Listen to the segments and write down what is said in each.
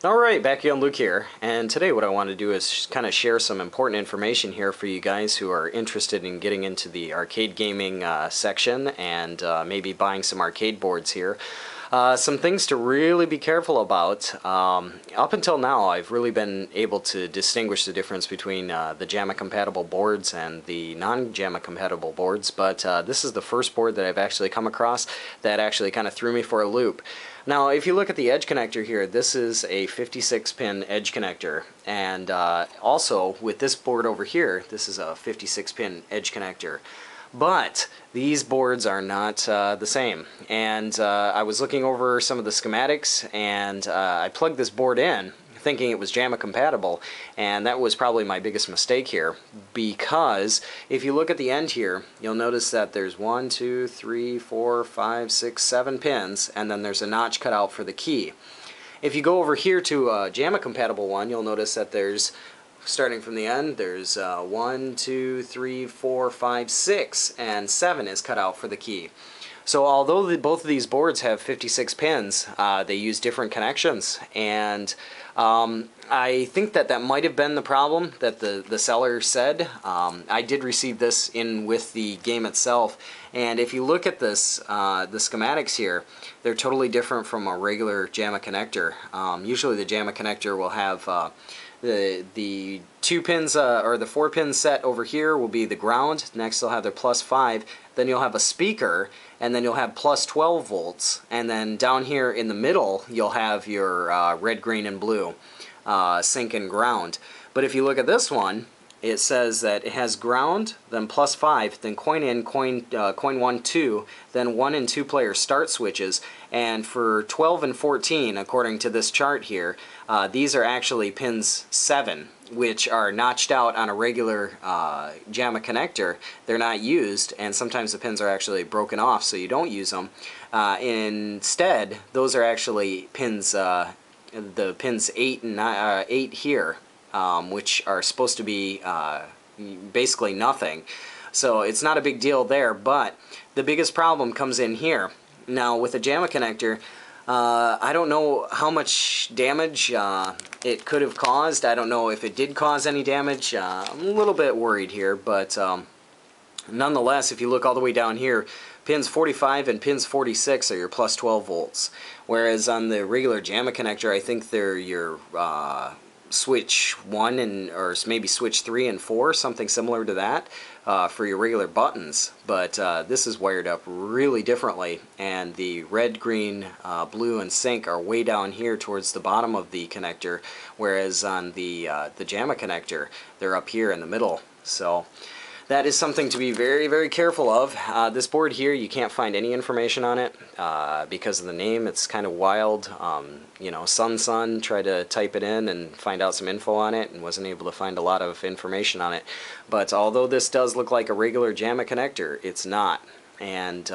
Alright, back again, Luke here, and today what I want to do is kind of share some important information here for you guys who are interested in getting into the arcade gaming section and maybe buying some arcade boards here. Some things to really be careful about. Up until now, I've really been able to distinguish the difference between the Jamma compatible boards and the non-Jamma compatible boards, but this is the first board that I've actually come across that actually kind of threw me for a loop. Now, if you look at the edge connector here, this is a 56-pin edge connector, and also with this board over here, this is a 56-pin edge connector. But these boards are not the same, and I was looking over some of the schematics, and I plugged this board in thinking it was Jamma compatible, and that was probably my biggest mistake here, because if you look at the end here, you'll notice that there's 1, 2, 3, 4, 5, 6, 7 pins, and then there's a notch cut out for the key. If you go over here to a Jamma compatible one, you'll notice that there's, starting from the end, there's 1, 2, 3, 4, 5, 6, and 7 is cut out for the key. So although both of these boards have 56 pins, they use different connections, and I think that might have been the problem that the seller said. I did receive this in with the game itself, and if you look at this, the schematics here, they're totally different from a regular Jamma connector. Usually the Jamma connector will have the 2 pins, or the 4 pin set over here will be the ground. Next they'll have their +5, then you'll have a speaker, and then you'll have +12 volts, and then down here in the middle you'll have your red, green, and blue sync and ground. But if you look at this one, it says that it has ground, then +5, then coin in, coin 1, 2, then 1 and 2 player start switches, and for 12 and 14, according to this chart here, these are actually pins 7, which are notched out on a regular Jamma connector. They're not used, and sometimes the pins are actually broken off, so you don't use them. Instead, those are actually pins, the pins 8 and 8 here, which are supposed to be basically nothing. So it's not a big deal there, but the biggest problem comes in here. Now with a Jamma connector, I don't know how much damage it could have caused. I don't know if it did cause any damage. I'm a little bit worried here, but nonetheless, if you look all the way down here, pins 45 and pins 46 are your +12 volts, whereas on the regular Jamma connector, I think they're your switch 1 and or maybe switch 3 and 4, something similar to that, for your regular buttons. But this is wired up really differently, and the red, green, blue, and sync are way down here towards the bottom of the connector, whereas on the Jamma connector, they're up here in the middle. So that is something to be very, very careful of. This board here, you can't find any information on it because of the name. It's kind of wild. You know, Sun tried to type it in and find out some info on it and wasn't able to find a lot of information on it. But although this does look like a regular Jamma connector, it's not. And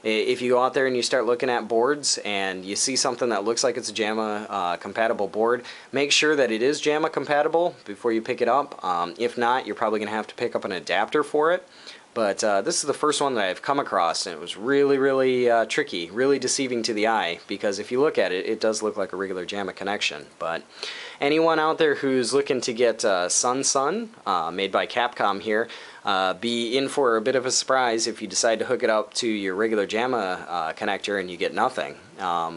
if you go out there and you start looking at boards and you see something that looks like it's a Jamma compatible board, make sure that it is Jamma compatible before you pick it up. If not, you're probably going to have to pick up an adapter for it. But this is the first one that I've come across, and it was really, really tricky, really deceiving to the eye, because if you look at it, it does look like a regular Jamma connection. But anyone out there who's looking to get Sun, made by Capcom here, be in for a bit of a surprise if you decide to hook it up to your regular Jamma connector and you get nothing.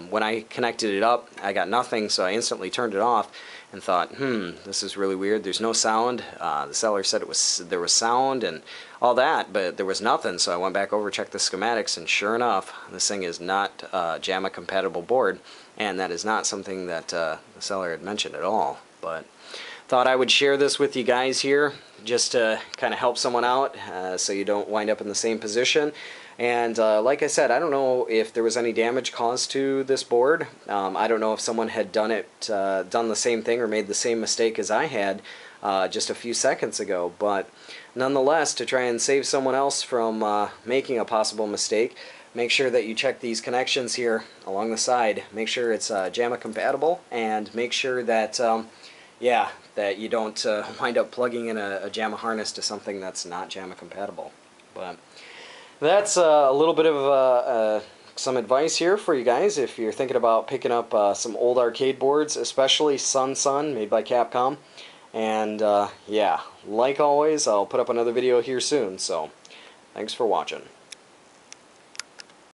When I connected it up, I got nothing, so I instantly turned it off and thought, this is really weird. There's no sound. The seller said there was sound and all that, but there was nothing, so I went back over, checked the schematics, and sure enough, this thing is not a Jamma compatible board, and that is not something that the seller had mentioned at all. But thought I would share this with you guys here just to kind of help someone out so you don't wind up in the same position. And like I said, I don't know if there was any damage caused to this board. I don't know if someone had done the same thing or made the same mistake as I had just a few seconds ago. But nonetheless, to try and save someone else from making a possible mistake, make sure that you check these connections here along the side. Make sure it's Jamma compatible, and make sure that that you don't wind up plugging in a Jamma harness to something that's not Jamma compatible. But that's a little bit of some advice here for you guys if you're thinking about picking up some old arcade boards, especially Sun made by Capcom. And yeah, like always, I'll put up another video here soon, so thanks for watching.